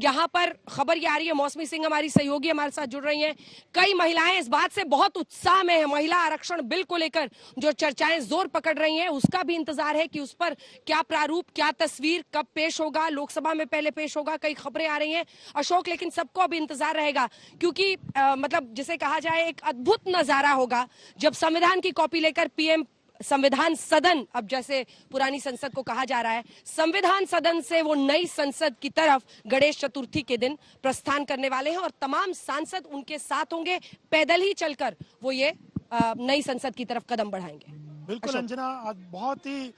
यहाँ पर खबर ये आ रही है, मौसमी सिंह हमारी सहयोगी हमारे साथ जुड़ रही हैं। कई महिलाएं इस बात से बहुत उत्साह में है, महिला आरक्षण बिल को लेकर जो चर्चाएं जोर पकड़ रही हैं उसका भी इंतजार है कि उस पर क्या प्रारूप, क्या तस्वीर कब पेश होगा। लोकसभा में पहले पेश होगा, कई खबरें आ रही हैं अशोक, लेकिन सबको अब इंतजार रहेगा क्योंकि मतलब जिसे कहा जाए एक अद्भुत नजारा होगा जब संविधान की कॉपी लेकर पीएम संविधान सदन, अब जैसे पुरानी संसद को कहा जा रहा है, संविधान सदन से वो नई संसद की तरफ गणेश चतुर्थी के दिन प्रस्थान करने वाले हैं और तमाम सांसद उनके साथ होंगे। पैदल ही चलकर वो ये नई संसद की तरफ कदम बढ़ाएंगे। बिल्कुल अंजना, आज बहुत ही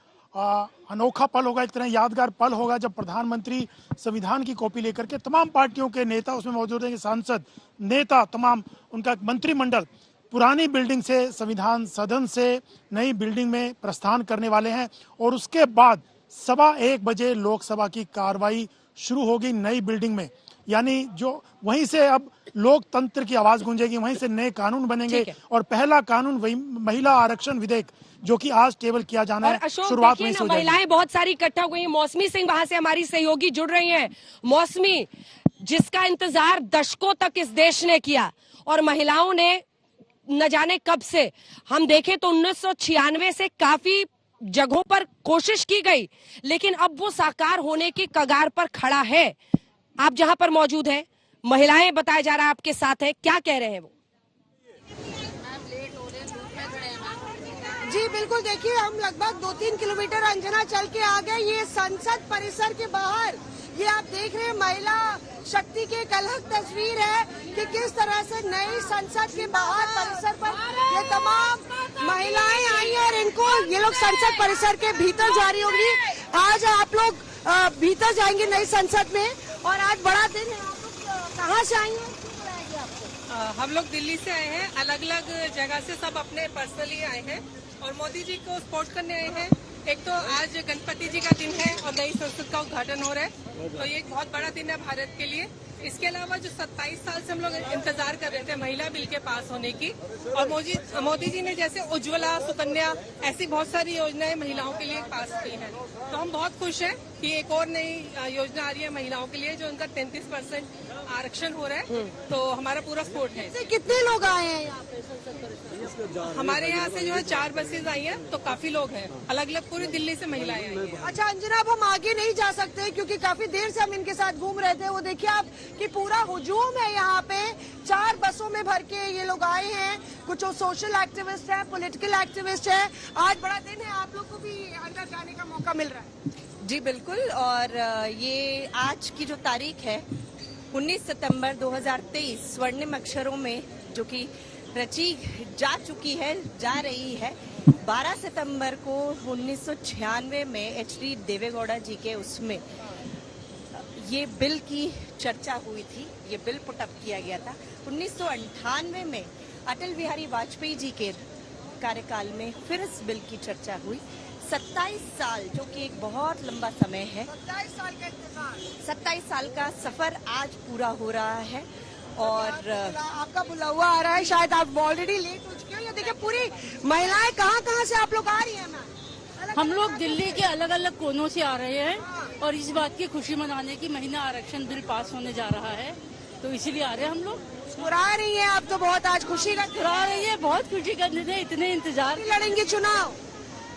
अनोखा पल होगा, इतना यादगार पल होगा जब प्रधानमंत्री संविधान की कॉपी लेकर के तमाम पार्टियों के नेता उसमें मौजूद हैं, सांसद, नेता, तमाम उनका मंत्रिमंडल पुरानी बिल्डिंग से, संविधान सदन से नई बिल्डिंग में प्रस्थान करने वाले हैं और उसके बाद 1:15 बजे लोकसभा की कार्रवाई शुरू होगी नई बिल्डिंग में। यानी जो वहीं से अब लोकतंत्र की आवाज गूंजेगी, वहीं से नए कानून बनेंगे और पहला कानून वही महिला आरक्षण विधेयक जो कि आज टेबल किया जाना है, शुरुआत वहीं से हो जाएगी। महिलाएं बहुत सारी इकट्ठा हुई हैं। मौसमी सिंह वहां से हमारी सहयोगी जुड़ रही हैं। मौसमी, जिसका इंतजार दशकों तक इस देश ने किया और महिलाओं ने न जाने कब से, हम देखें तो 1996 से काफी जगहों पर कोशिश की गई, लेकिन अब वो साकार होने की कगार पर खड़ा है। आप जहां पर मौजूद हैं, महिलाएं बताया जा रहा है आपके साथ है, क्या कह रहे हैं वो? जी बिल्कुल, देखिए हम लगभग 2-3 किलोमीटर अंजना चल के आ गए। ये संसद परिसर के बाहर ये आप देख रहे हैं महिला शक्ति की एक अलग तस्वीर है कि किस तरह से नई संसद के बाहर परिसर पर ये तमाम महिलाएं आई हैं और इनको ये लोग संसद परिसर के भीतर जा रही होंगी। आज आप लोग भीतर जाएंगे नई संसद में और आज बड़ा दिन है। आप लोग कहाँ से आई हैं? हम लोग दिल्ली से आए हैं, अलग अलग जगह से, सब अपने पर्सनली आए हैं और मोदी जी को सपोर्ट करने आए हैं। एक तो आज गणपति जी का दिन है और नई संसद का उद्घाटन हो रहा है, तो ये एक बहुत बड़ा दिन है भारत के लिए। इसके अलावा जो 27 साल से हम लोग इंतजार कर रहे थे महिला बिल के पास होने की, और मोदी जी ने जैसे उज्ज्वला, सुकन्या, ऐसी बहुत सारी योजनाएं महिलाओं के लिए पास की हैं, तो हम बहुत खुश हैं कि एक और नई योजना आ रही है महिलाओं के लिए, जो उनका 33% आरक्षण हो रहा है, तो हमारा पूरा सपोर्ट है। कितने लोग आए हैं यहाँ पे? हमारे यहाँ से जो है 4 बसेज आई हैं, तो काफी लोग हैं, अलग अलग पूरी दिल्ली से महिलाएं आई हैं। अच्छा अंजना, अब हम आगे नहीं जा सकते क्योंकि काफी देर से हम इनके साथ घूम रहे थे। वो देखिए आप कि पूरा हुजूम है यहाँ पे, 4 बसों में भर के ये लोग आए हैं। कुछ सोशल एक्टिविस्ट है, पॉलिटिकल एक्टिविस्ट है। आज बड़ा दिन है, आप लोग को भी अंदर जाने का मौका मिल रहा है। जी बिल्कुल, और ये आज की जो तारीख है 19 सितंबर 2023 स्वर्णिम अक्षरों में जो कि रची जा चुकी है, जा रही है। 12 सितंबर को 1996 में HD देवेगौड़ा जी के उसमें ये बिल की चर्चा हुई थी, ये बिल पुटअप किया गया था। 1998 में अटल बिहारी वाजपेयी जी के कार्यकाल में फिर इस बिल की चर्चा हुई। 27 साल, जो कि एक बहुत लंबा समय है, 27 साल का इंतजार, 27 साल का सफर आज पूरा हो रहा है। और आपका बुलावा आ रहा है, शायद आप ऑलरेडी लेट हो चुके हो। ये देखिए पूरी महिलाएं कहाँ से आप लोग आ रही हैं? मैम, हम लोग दिल्ली के अलग अलग कोनों से आ रहे हैं और इस बात की खुशी मनाने की महिला आरक्षण बिल पास होने जा रहा है, तो इसीलिए आ रहे हैं हम लोग। मुस्कुरा रही हैं आप तो, बहुत आज खुशी का मुस्कुरा रही है, बहुत खुशी का दिन है, इतने इंतजार। लड़ेंगे चुनाव?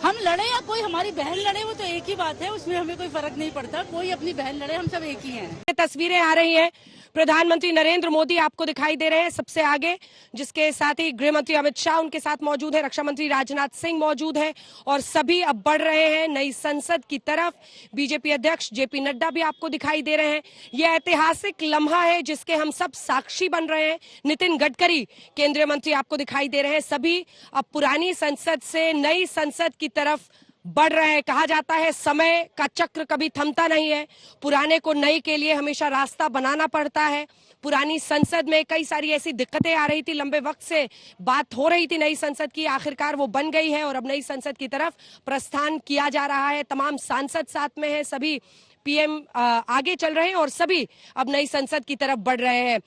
हम लड़े या कोई हमारी बहन लड़े, वो तो एक ही बात है, उसमें हमें कोई फर्क नहीं पड़ता। कोई अपनी बहन लड़े, हम सब एक ही हैं। तस्वीरें आ रही हैं, प्रधानमंत्री नरेंद्र मोदी आपको दिखाई दे रहे हैं सबसे आगे, जिसके साथ ही गृह मंत्री अमित शाह उनके साथ मौजूद है, रक्षा मंत्री राजनाथ सिंह मौजूद है और सभी अब बढ़ रहे हैं नई संसद की तरफ। बीजेपी अध्यक्ष जेपी नड्डा भी आपको दिखाई दे रहे हैं। यह ऐतिहासिक लम्हा है जिसके हम सब साक्षी बन रहे हैं। नितिन गडकरी केंद्रीय मंत्री आपको दिखाई दे रहे हैं। सभी अब पुरानी संसद से नई संसद की तरफ बढ़ रहे हैं। कहा जाता है समय का चक्र कभी थमता नहीं है, पुराने को नए के लिए हमेशा रास्ता बनाना पड़ता है। पुरानी संसद में कई सारी ऐसी दिक्कतें आ रही थी, लंबे वक्त से बात हो रही थी नई संसद की, आखिरकार वो बन गई है और अब नई संसद की तरफ प्रस्थान किया जा रहा है। तमाम सांसद साथ में है, सभी पीएम आगे चल रहे हैं और सभी अब नई संसद की तरफ बढ़ रहे हैं।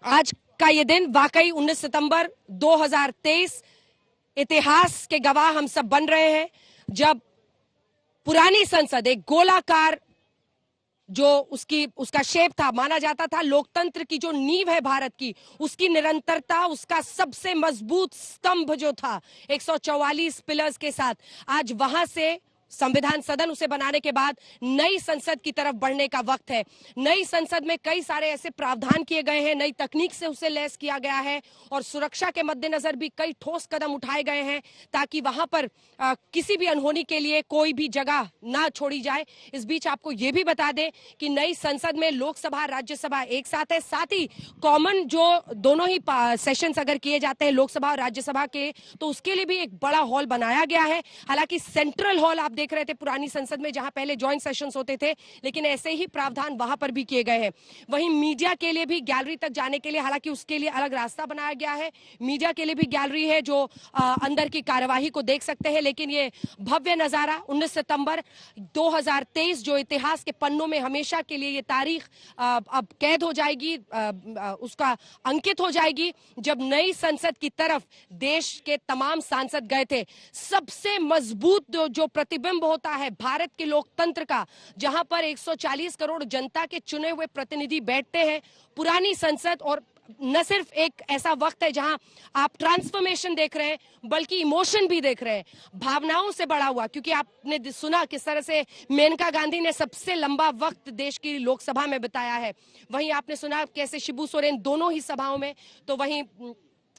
आज का ये दिन वाकई 19 सितंबर 2023 इतिहास के गवाह हम सब बन रहे हैं, जब पुरानी संसद एक गोलाकार जो उसका शेप था, माना जाता था लोकतंत्र की जो नींव है भारत की, उसकी निरंतरता, उसका सबसे मजबूत स्तंभ जो था 144 पिलर्स के साथ, आज वहां से संविधान सदन उसे बनाने के बाद नई संसद की तरफ बढ़ने का वक्त है। नई संसद में कई सारे ऐसे प्रावधान किए गए हैं, नई तकनीक से उसे लैस किया गया है और सुरक्षा के मद्देनजर भी कई ठोस कदम उठाए गए हैं ताकि वहां पर किसी भी अनहोनी के लिए कोई भी जगह ना छोड़ी जाए। इस बीच आपको यह भी बता दें कि नई संसद में लोकसभा राज्यसभा एक साथ है, साथ ही कॉमन जो दोनों ही सेशंस अगर किए जाते हैं लोकसभा और राज्यसभा के, तो उसके लिए भी एक बड़ा हॉल बनाया गया है। हालांकि सेंट्रल हॉल आप देख रहे थे पुरानी संसद में जहां पहले जॉइंट सेशंस होते थे, लेकिन ऐसे ही प्रावधान वहां पर भी किए गए हैं। वहीं मीडिया के लिए भी गैलरी तक जाने के लिए, हालांकि उसके लिए अलग रास्ता बनाया गया है, मीडिया के लिए भी गैलरी है जो अंदर की कार्यवाही को देख सकते हैं। लेकिन ये भव्य नजारा 19 सितंबर 2023 जो इतिहास के पन्नों में हमेशा के लिए ये तारीख अब कैद हो जाएगी, उसका अंकित हो जाएगी, जब नई संसद की तरफ देश के तमाम सांसद गए थे। सबसे मजबूत जो प्रतिबिंब होता है भारत के लोकतंत्र का, जहां पर 140 करोड़ जनता के चुने हुए प्रतिनिधि बैठते हैं, पुरानी संसद, और न सिर्फ एक ऐसा वक्त है जहां आप ट्रांसफॉर्मेशन देख रहे हैं, बल्कि इमोशन भी देख रहे हैं, भावनाओं से बड़ा हुआ। क्योंकि आपने सुना किस तरह से मेनका गांधी ने सबसे लंबा वक्त देश की लोकसभा में बिताया है, वहीं आपने सुना कैसे शिबू सोरेन दोनों ही सभाओं में, तो वहीं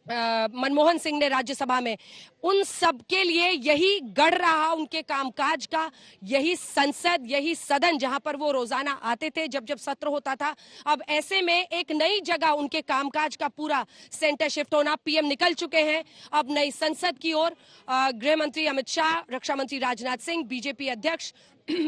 मनमोहन सिंह ने राज्यसभा में। उन सब के लिए यही गढ़ रहा उनके कामकाज का, यही संसद, यही सदन जहां पर वो रोजाना आते थे जब जब सत्र होता था। अब ऐसे में एक नई जगह उनके कामकाज का पूरा सेंटर शिफ्ट होना, पीएम निकल चुके हैं अब नई संसद की ओर। गृह मंत्री अमित शाह, रक्षा मंत्री राजनाथ सिंह, बीजेपी अध्यक्ष,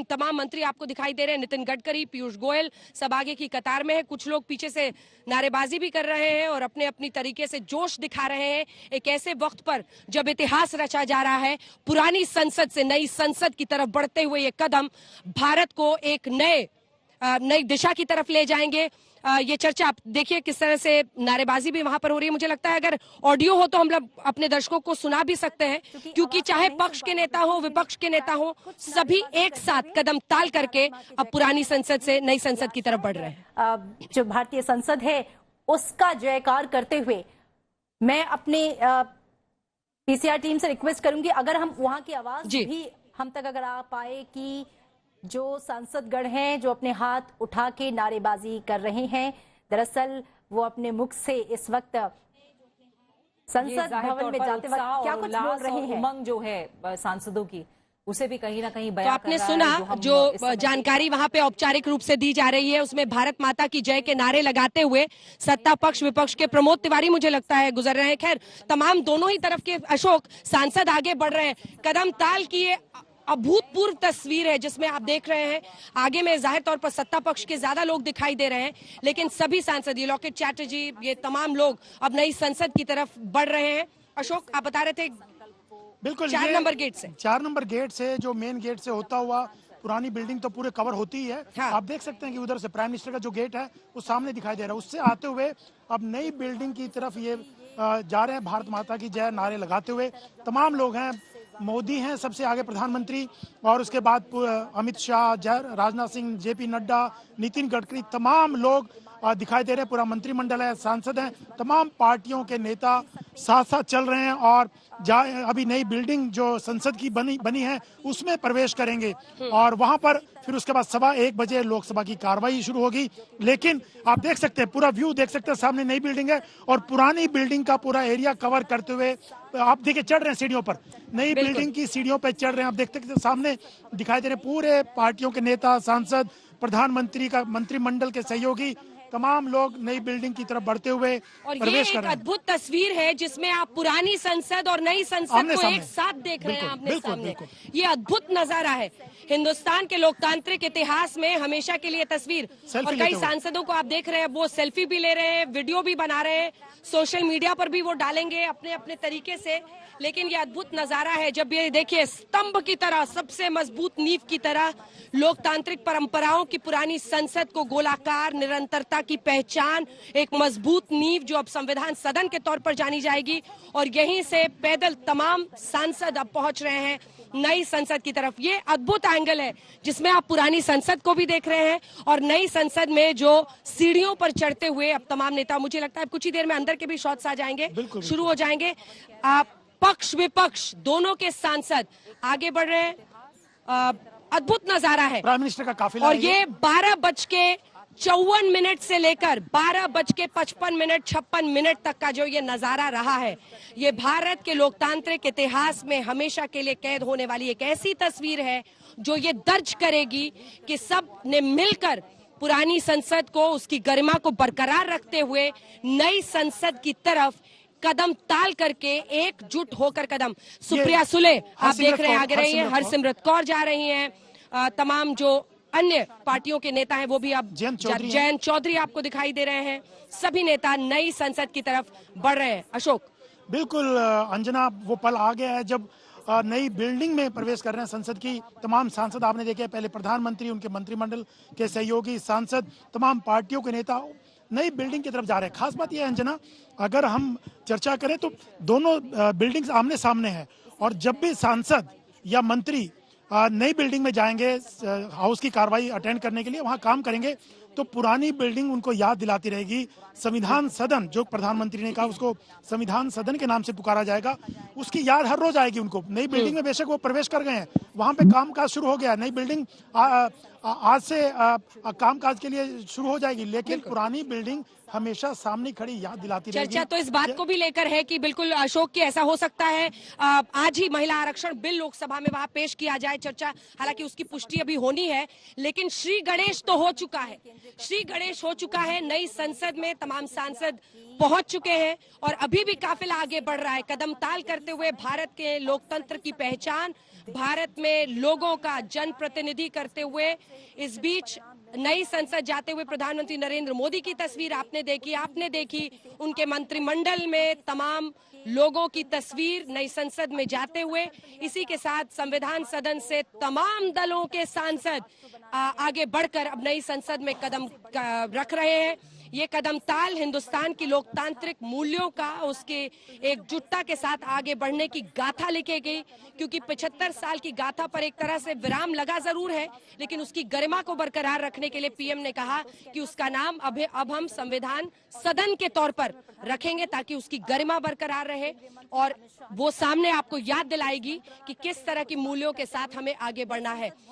तमाम मंत्री आपको दिखाई दे रहे हैं, नितिन गडकरी, पीयूष गोयल सब आगे की कतार में है। कुछ लोग पीछे से नारेबाजी भी कर रहे हैं और अपने अपनी तरीके से जोश दिखा रहे हैं एक ऐसे वक्त पर जब इतिहास रचा जा रहा है। पुरानी संसद से नई संसद की तरफ बढ़ते हुए ये कदम भारत को एक नई दिशा की तरफ ले जाएंगे। ये चर्चा आप देखिए किस तरह से नारेबाजी भी वहां पर हो रही है। मुझे लगता है अगर ऑडियो हो तो हम लोग अपने दर्शकों को सुना भी सकते हैं, क्योंकि चाहे पक्ष के नेता हो, विपक्ष के नेता हो, सभी एक साथ कदम ताल करके अब पुरानी संसद से नई संसद की तरफ बढ़ रहे हैं। जो भारतीय संसद है उसका जयकार करते हुए मैं अपने पीसीआर टीम से रिक्वेस्ट करूंगी, अगर हम वहां की आवाज भी हम तक अगर आ पाए कि जो सांसदगण हैं जो अपने हाथ उठा के नारेबाजी कर रहे हैं, दरअसल वो अपने मुख से इस वक्त संसद भवन में जाते वक्त क्या कुछ बोल रहे हैं। उमंग जो है सांसदों की, उसे भी कहीं ना कहीं तो आपने सुना जो जानकारी वहां पे औपचारिक रूप से दी जा रही है, उसमें भारत माता की जय के नारे लगाते हुए सत्ता पक्ष विपक्ष के प्रमोद तिवारी मुझे लगता है गुजर रहे हैं। खैर तमाम दोनों ही तरफ के अशोक सांसद आगे बढ़ रहे हैं, कदम ताल किए। अभूतपूर्व तस्वीर है जिसमें आप देख रहे हैं आगे में जाहिर तौर पर सत्ता पक्ष के ज्यादा लोग दिखाई दे रहे हैं, लेकिन सभी सांसद, ये लॉकेट चैटर्जी, ये तमाम लोग अब नई संसद की तरफ बढ़ रहे हैं। अशोक आप बता रहे थे बिल्कुल 4 नंबर गेट से, 4 नंबर गेट से, जो मेन गेट से होता हुआ पुरानी बिल्डिंग तो पूरे कवर होती ही है। हाँ। आप देख सकते हैं कि उधर से प्राइम मिनिस्टर का जो गेट है वो सामने दिखाई दे रहा है, उससे आते हुए अब नई बिल्डिंग की तरफ ये जा रहे हैं, भारत माता की जय नारे लगाते हुए। तमाम लोग हैं, मोदी हैं सबसे आगे प्रधानमंत्री, और उसके बाद अमित शाह, राजनाथ सिंह, जेपी नड्डा, नितिन गडकरी, तमाम लोग दिखाई दे रहे हैं। पूरा मंत्रिमंडल है, सांसद हैं, तमाम पार्टियों के नेता साथ साथ चल रहे हैं और अभी नई बिल्डिंग जो संसद की बनी है उसमें प्रवेश करेंगे और वहां पर फिर उसके बाद 1:15 बजे लोकसभा की कार्रवाई शुरू होगी। लेकिन आप देख सकते हैं, पूरा व्यू देख सकते हैं, सामने नई बिल्डिंग है और पुरानी बिल्डिंग का पूरा एरिया कवर करते हुए आप देखिए चढ़ रहे हैं सीढ़ियों पर, नई बिल्डिंग की सीढ़ियों पर चढ़ रहे हैं। आप देखते हैं सामने दिखाई दे रहे पूरे पार्टियों के नेता, सांसद, प्रधानमंत्री का मंत्रिमंडल के सहयोगी, तमाम लोग नई बिल्डिंग की तरफ बढ़ते हुए प्रवेश कर रहे हैं। अद्भुत तस्वीर है जिसमें आप पुरानी संसद और नई संसद को एक साथ देख रहे हैं आमने सामने। ये अद्भुत नजारा है हिंदुस्तान के लोकतांत्रिक इतिहास में हमेशा के लिए तस्वीर। और कई सांसदों को आप देख रहे हैं, वो सेल्फी भी ले रहे हैं, वीडियो भी बना रहे हैं, सोशल मीडिया पर भी वो डालेंगे अपने अपने तरीके से। लेकिन ये अद्भुत नजारा है जब ये देखिए स्तंभ की तरह, सबसे मजबूत नींव की तरह लोकतांत्रिक परंपराओं की पुरानी संसद को गोलाकार निरंतरता की पहचान, एक मजबूत नींव जो अब संविधान सदन के तौर पर जानी जाएगी। और यहीं से पैदल तमाम सांसद अब पहुंच रहे हैं नई संसद की तरफ। ये अद्भुत एंगल है जिसमें आप पुरानी संसद को भी देख रहे हैं और नई संसद में जो सीढ़ियों पर चढ़ते हुए अब तमाम नेता, मुझे लगता है कुछ ही देर में अंदर के भी शॉट्स आ जाएंगे, शुरू हो जाएंगे। पक्ष विपक्ष दोनों के सांसद आगे बढ़ रहे हैं। अद्भुत नजारा है। प्राइम मिनिस्टर का काफिला और ये 12:54 से लेकर 12:55 56 तक का जो ये नजारा रहा है, ये भारत के लोकतांत्रिक इतिहास में हमेशा के लिए कैद होने वाली एक ऐसी तस्वीर है जो ये दर्ज करेगी कि सब ने मिलकर पुरानी संसद को, उसकी गरिमा को बरकरार रखते हुए नई संसद की तरफ कदम ताल करके एकजुट होकर कदम। सुप्रिया सुले आप देख रहे हैं आगे रही हैं, हरसिमरत कौर जा रही हैं, तमाम जो अन्य पार्टियों के नेता हैं वो भी अब, जयंत चौधरी आपको दिखाई दे रहे हैं। सभी नेता नई संसद की तरफ बढ़ रहे हैं। अशोक, बिल्कुल अंजना, वो पल आ गया है जब नई बिल्डिंग में प्रवेश कर रहे हैं संसद की तमाम सांसद। आपने देखे पहले प्रधानमंत्री, उनके मंत्रिमंडल के सहयोगी सांसद, तमाम पार्टियों के नेता नई बिल्डिंग की तरफ जा रहे हैं। खास बात यह है अंजना, अगर हम चर्चा करें तो दोनों बिल्डिंग्स आमने सामने हैं और जब भी सांसद या मंत्री नई बिल्डिंग में जाएंगे हाउस की कार्रवाई अटेंड करने के लिए, वहां काम करेंगे, तो पुरानी बिल्डिंग उनको याद दिलाती रहेगी। संविधान सदन, जो प्रधानमंत्री ने कहा उसको संविधान सदन के नाम से पुकारा जाएगा, उसकी याद हर रोज आएगी उनको। नई बिल्डिंग में बेशक वो प्रवेश कर गए हैं, वहां पे कामकाज शुरू हो गया, नई बिल्डिंग आज से कामकाज के लिए शुरू हो जाएगी, लेकिन पुरानी बिल्डिंग हमेशा सामने खड़ी याद दिलाती रहेगी। चर्चा तो इस बात को भी लेकर है कि बिल्कुल अशोक की ऐसा हो सकता है आज ही महिला आरक्षण बिल लोकसभा में वहां पेश किया जाए। चर्चा, हालांकि उसकी पुष्टि अभी होनी है, लेकिन श्री गणेश तो हो चुका है, श्री गणेश हो चुका है। नई संसद में तमाम सांसद पहुंच चुके हैं और अभी भी काफिला आगे बढ़ रहा है, कदम ताल करते हुए भारत के लोकतंत्र की पहचान, भारत में लोगों का जनप्रतिनिधि करते हुए। इस बीच नई संसद जाते हुए प्रधानमंत्री नरेंद्र मोदी की तस्वीर आपने देखी, उनके मंत्रिमंडल में तमाम लोगों की तस्वीर नई संसद में जाते हुए। इसी के साथ संविधान सदन से तमाम दलों के सांसद आगे बढ़कर अब नई संसद में कदम रख रहे हैं। ये कदम ताल हिंदुस्तान की लोकतांत्रिक मूल्यों का, उसके एकजुटता के साथ आगे बढ़ने की गाथा लिखी गई, क्योंकि 75 साल की गाथा पर एक तरह से विराम लगा जरूर है, लेकिन उसकी गरिमा को बरकरार रखने के लिए पीएम ने कहा कि उसका नाम अब हम संविधान सदन के तौर पर रखेंगे ताकि उसकी गरिमा बरकरार रहे और वो सामने आपको याद दिलाएगी कि किस तरह की मूल्यों के साथ हमें आगे बढ़ना है।